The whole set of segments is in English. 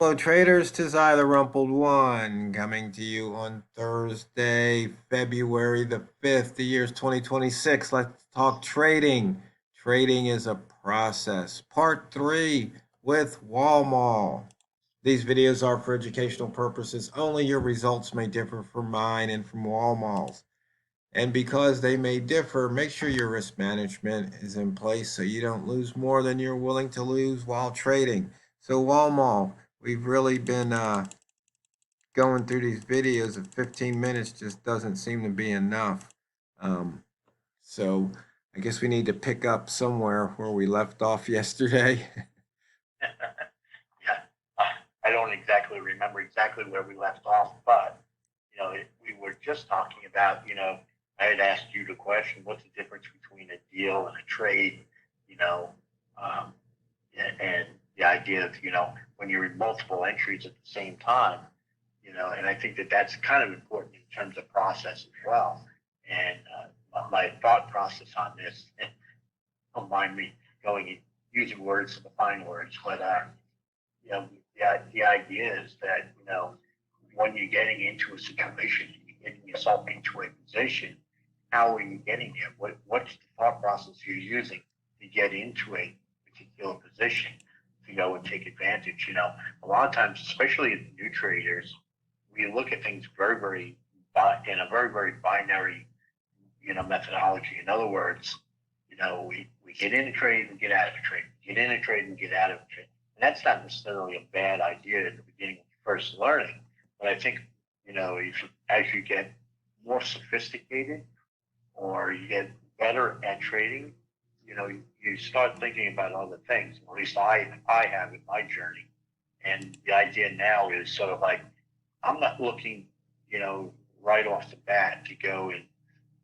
Hello, traders. Tis I, TheRumpledOne, coming to you on Thursday, February the 5th. The year's 2026. Let's talk trading. Trading is a process. Part 3 with Walmal. These videos are for educational purposes only. Your results may differ from mine and from Walmal's. And because they may differ, make sure your risk management is in place so you don't lose more than you're willing to lose while trading. So, Walmall, we've really been going through these videos of 15 minutes just doesn't seem to be enough. Um, so, I guess we need to pick up somewhere where we left off yesterday. Yeah, I don't exactly remember exactly where we left off, but we were just talking about, I had asked you the question, what's the difference between a deal and a trade, you know, um, and the idea of, when you're in multiple entries at the same time, and I think that that's kind of important in terms of process as well. And my thought process on this, and don't mind me going and using words to define words, but you know, the idea is that, when you're getting into a situation, you're getting yourself into a position, how are you getting there? What's the thought process you're using to get into a particular position to go and take advantage? A lot of times, especially as new traders, we look at things in a very binary, methodology. In other words, we get in a trade and get out of a trade, get in a trade and get out of a trade. And that's not necessarily a bad idea at the beginning when you're first learning. But I think, as you get more sophisticated or you get better at trading, you start thinking about other things. At least I have in my journey. And the idea now is sort of like, I'm not looking, right off the bat to go and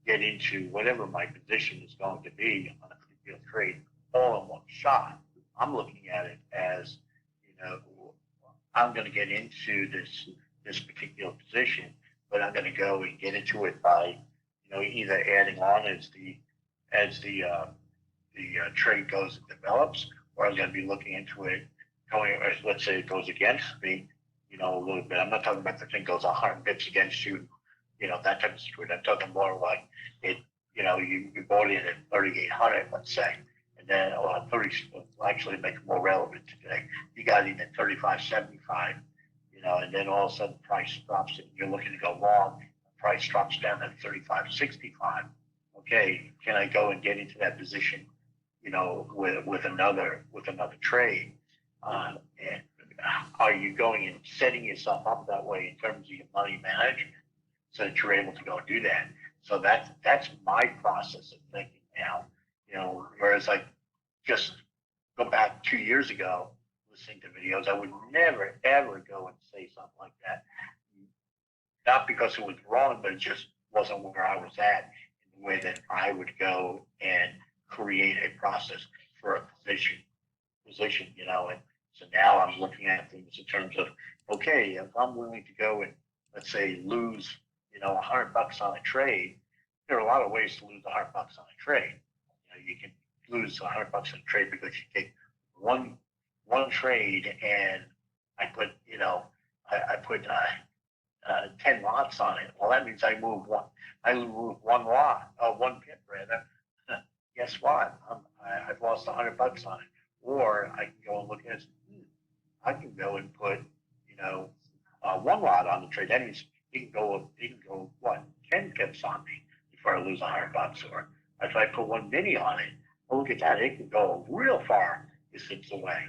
get into whatever my position is going to be on a particular trade all in one shot. I'm looking at it as, you know, I'm going to get into this particular position, but I'm going to go and get into it by, either adding on as the trade goes and develops, or I'm going to be looking into it going, or let's say it goes against me, a little bit. I'm not talking about the thing goes 100 bips against you, that type of situation. I'm talking more like it, you bought in at 3,800, let's say, and then, or 30, actually make it more relevant today. You got in at 35.75, and then all of a sudden the price drops and you're looking to go long. The price drops down to 35.65. Okay, can I go and get into that position, with another trade? And are you going and setting yourself up that way in terms of your money management so that you're able to go and do that? So that's my process of thinking now. Whereas I just go back 2 years ago listening to videos, I would never ever go and say something like that. Not because it was wrong, but it just wasn't where I was at in the way that I would go and create a process for a position. And so now I'm looking at things in terms of, okay, if I'm willing to go and let's say lose, $100 on a trade, there are a lot of ways to lose $100 on a trade. You can lose $100 on a trade because you take one trade and I put, I put 10 lots on it. Well, that means I move one lot, one pip rather. Guess what? I've lost $100 on it. Or I can go and look at it. I can go and put, one lot on the trade. That means he can go what 10 pips on me before I lose $100. Or if I put one mini on it, well, look at that. It can go real far distance away.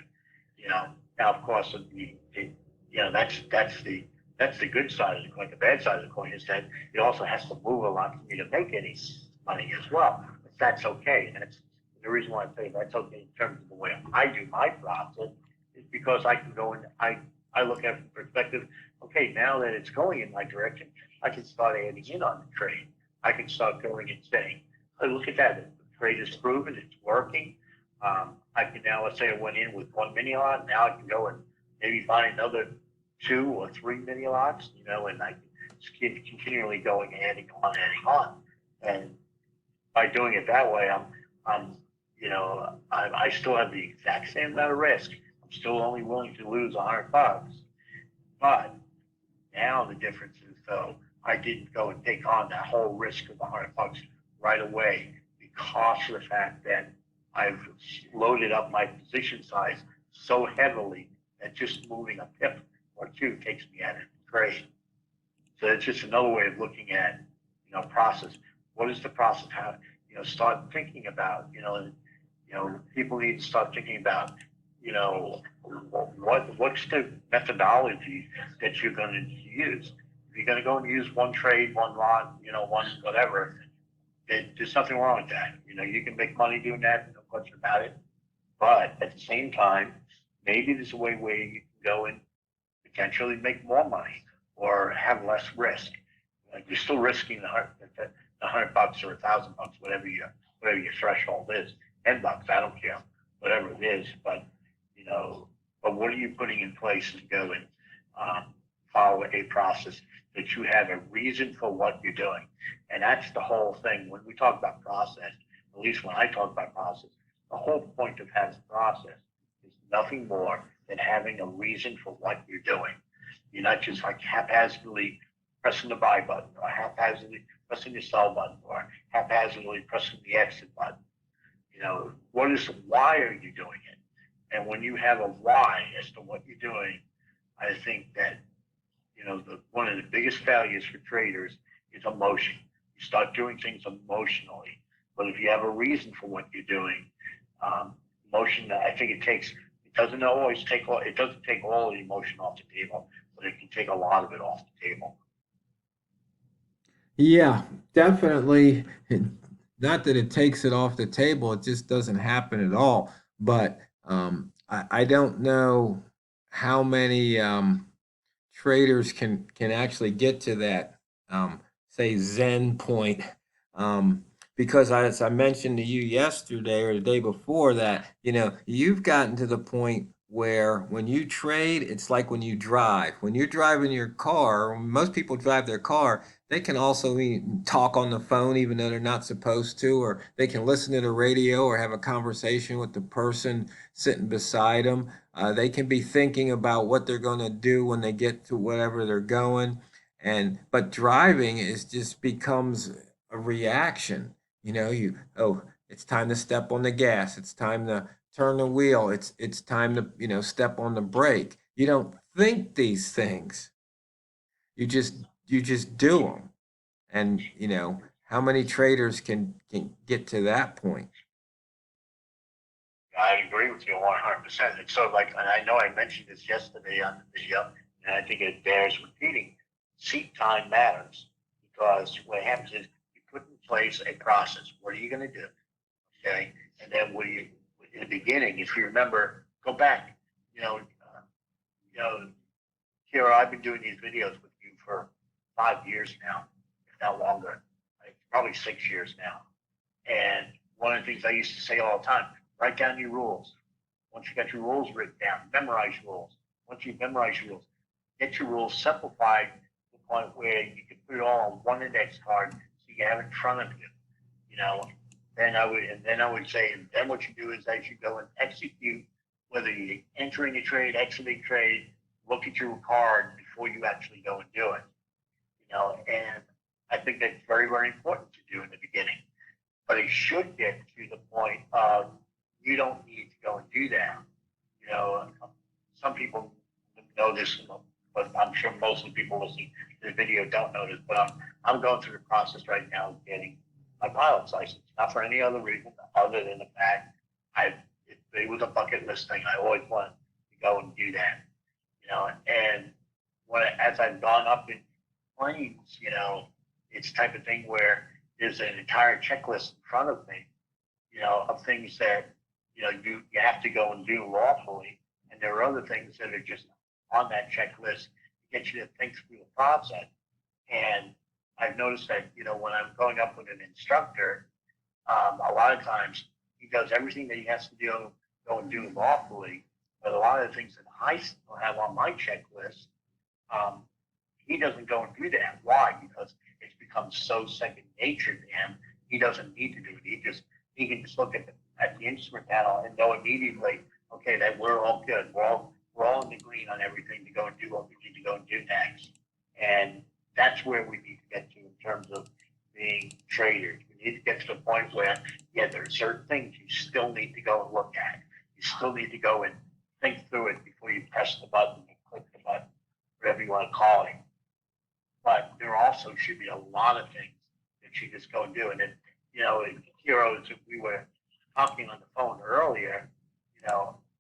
Now of course that's the good side of the coin. The bad side of the coin is that it also has to move a lot for me to make any money as well. But that's okay. And that's the reason why I say that's okay in terms of the way I do my process is because I can go and I look at it from the perspective, okay, now that it's going in my direction, I can start adding in on the trade. I can start going and saying, oh, look at that. The trade is proven, it's working. I can now, let's say I went in with one mini lot. Now I can go and maybe find another two or three mini lots, and I can just keep continually going, adding on. And by doing it that way, I'm I still have the exact same amount of risk. I'm still only willing to lose $100, but now the difference is though I didn't go and take on that whole risk of $100 right away because of the fact that I've loaded up my position size so heavily that just moving a pip or two takes me out of the trade. So it's just another way of looking at, process. What is the process? How, start thinking about, people need to start thinking about, what's the methodology that you're going to use. If you're going to go and use one trade, one lot, one whatever, there's nothing wrong with that. You can make money doing that, no question about it. But at the same time, maybe there's a way where you can go and potentially make more money or have less risk. You're still risking the $100 or $1,000, whatever your threshold is. $10, I don't care, whatever it is. But but what are you putting in place to go and follow a process that you have a reason for what you're doing? And that's the whole thing. When we talk about process, at least when I talk about process, the whole point of having a process is nothing more than having a reason for what you're doing. You're not just like haphazardly pressing the buy button or haphazardly pressing the sell button or haphazardly pressing the exit button. Why are you doing it? And when you have a why as to what you're doing, I think that, one of the biggest failures for traders is emotion. You start doing things emotionally. But if you have a reason for what you're doing, emotion, I think it doesn't take all the emotion off the table, but it can take a lot of it off the table. Yeah, definitely. Not that it takes it off the table, it just doesn't happen at all. But I don't know how many traders can actually get to that say Zen point. Because as I mentioned to you yesterday or the day before that, you've gotten to the point where when you trade, it's like when you drive. When you're driving your car, most people drive their car, they can also talk on the phone even though they're not supposed to, or they can listen to the radio or have a conversation with the person sitting beside them. They can be thinking about what they're going to do when they get to wherever they're going. But driving is just becomes a reaction. It's time to step on the gas. It's time to turn the wheel. It's time to, step on the brake. You don't think these things. You just do them. And, how many traders can get to that point? I agree with you 100%. It's sort of like, and I know I mentioned this yesterday on the video, and I think it bears repeating. Seat time matters because what happens is you put in place a process. What are you going to do? Okay, and then in the beginning, if you remember, go back. Kira, I've been doing these videos with you for 5 years now, if not longer, like probably 6 years now. And one of the things I used to say all the time: write down your rules. Once you got your rules written down, memorize rules. Once you memorize your rules, get your rules simplified to the point where you can put it all on one index card so you have it in front of you. Then I would say, and then what you do is as you go and execute, whether you're entering a trade, exiting trade, look at your card before you actually go and do it. And I think that's very, very important to do in the beginning. But it should get to the point of you don't need to go and do that. Some people know this, but I'm sure most of the people listening to the video don't know this. But I'm going through the process right now of getting my pilot's license, not for any other reason other than the fact it was a bucket list thing. I always wanted to go and do that. And as I've gone up in planes, it's the type of thing where there's an entire checklist in front of me, of things that, you have to go and do lawfully. And there are other things that are just on that checklist to get you to think through the process. And I've noticed that, when I'm going up with an instructor, a lot of times he does everything that he has to go and do lawfully. But a lot of the things that I still have on my checklist, he doesn't go and do that. Why? Because it's become so second nature to him. He doesn't need to do it. He can just look at the instrument panel and know immediately, okay, that we're all good. We're all in the green on everything to go and do what we need to go and do next. And that's where we need to get to in terms of being traders. We need to get to the point where, yeah, there are certain things you still need to go and look at. You still need to go and think through it before you press the button and click the button, whatever you want to call it. But there also should be a lot of things that you just go and do. And then, heroes, we were talking on the phone earlier,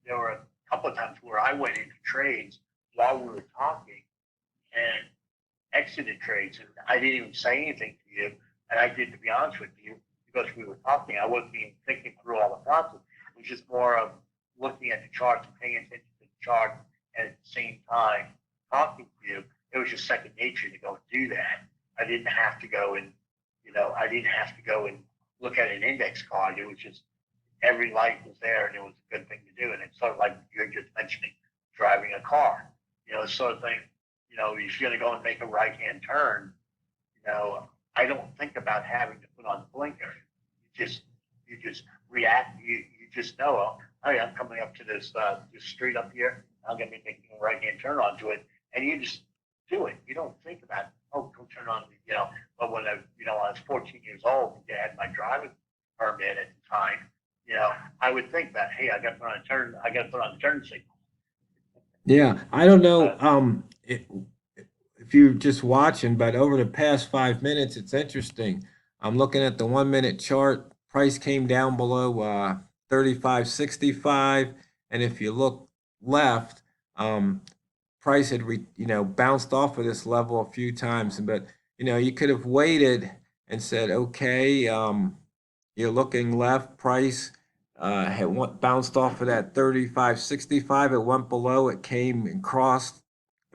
there were a couple of times where I went into trades while we were talking and exited trades, and I didn't even say anything to you. And I did, to be honest with you, because we were talking. I wasn't even thinking through all the process. It was just more of looking at the charts and paying attention to the chart, and at the same time talking to you. It was just second nature to go and do that. I didn't have to go and, I didn't have to go and look at an index card. It was just every light was there, and it was a good thing to do. And it's sort of like you're just mentioning driving a car, sort of thing. If you're going to go and make a right hand turn, I don't think about having to put on the blinker. You just react. You just know, oh, hey, I'm coming up to this street up here. I'm going to be making a right hand turn onto it, and you just do it. You don't think about, oh, go turn on the. But when I was 14 years old, and I had my driving permit at the time, I would think that, hey, I got to put on a turn. I got to put on the turn signal. Yeah, I don't know But if you're just watching, but over the past 5 minutes, it's interesting. I'm looking at the 1 minute chart. Price came down below 35.65, and if you look left, price had bounced off of this level a few times, but you could have waited and said, okay, you're looking left, price bounced off of that 35.65. It went below, it came and crossed,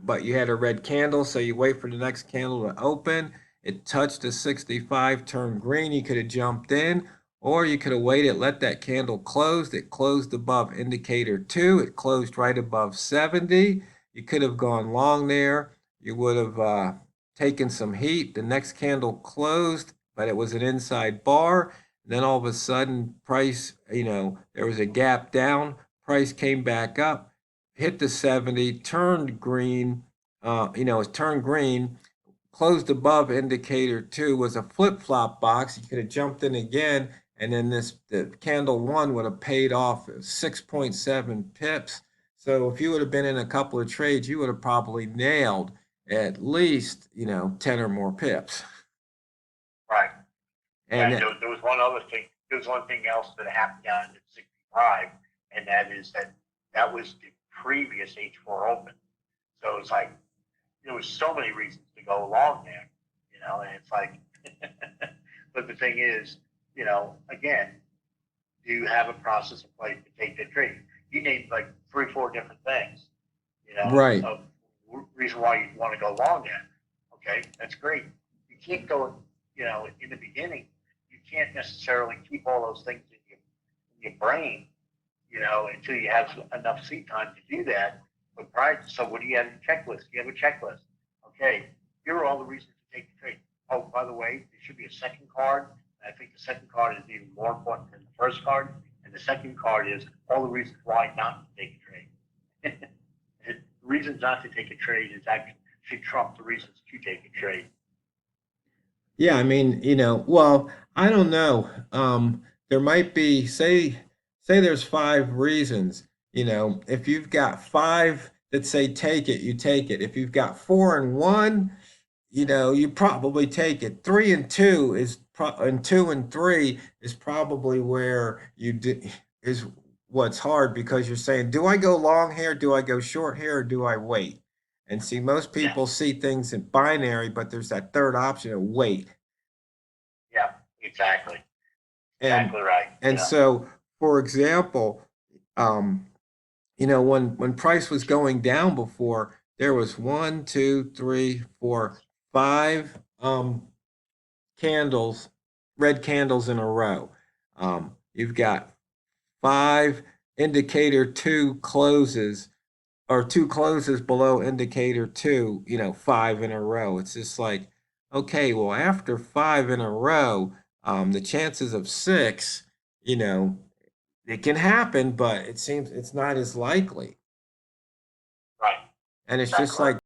but you had a red candle, so you wait for the next candle to open. It touched the 65, turned green. You could have jumped in, or you could have waited, let that candle close. It closed above indicator 2. It closed right above 70. You could have gone long there. You would have taken some heat. The next candle closed, but it was an inside bar. And then all of a sudden, price, there was a gap down. Price came back up, hit the 70, turned green. It turned green, closed above indicator 2, was a flip-flop box. You could have jumped in again, and then the candle 1 would have paid off 6.7 pips. So if you would have been in a couple of trades, you would have probably nailed at least, 10 or more pips. right. And And there was one other thing. There was one thing else that happened down at 65, and that is that was the previous H4 Open. So it's like there was so many reasons to go along there, and it's like, but the thing is, again, do you have a process in place to take the trade? You named like 3, 4 different things, right. of reason why you want to go along there. Okay, that's great. You keep going, in the beginning, you can't necessarily keep all those things in your brain, until you have enough seat time to do that. But prior, so what do you have in a checklist? You have a checklist. Okay, here are all the reasons to take the trade. Oh, by the way, there should be a second card. I think the second card is even more important than the first card. And the second card is all the reasons why not to take a trade. The reasons not to take a trade is actually should trump the reasons to take a trade. Yeah, I mean, well, I don't know. There might be, say there's 5 reasons. If you've got 5 that say take it, you take it. If you've got 4 and 1, you probably take it. 3 and 2 and 2 and 3 is probably where is what's hard, because you're saying, do I go long here? Do I go short here? Or do I wait? And see, most Yeah, people see things in binary, but there's that third option of wait. yeah, exactly, And exactly right. so, for example, um, when price was going down before, there was 1, 2, 3, 4, 5 candles, red candles in a row. You've got 5 indicator 2 closes, or 2 closes below indicator 2, 5 in a row. It's just like, okay, well, after 5 in a row, the chances of 6, you know, it can happen, but it seems it's not as likely. Right. And it's Is that just like correct?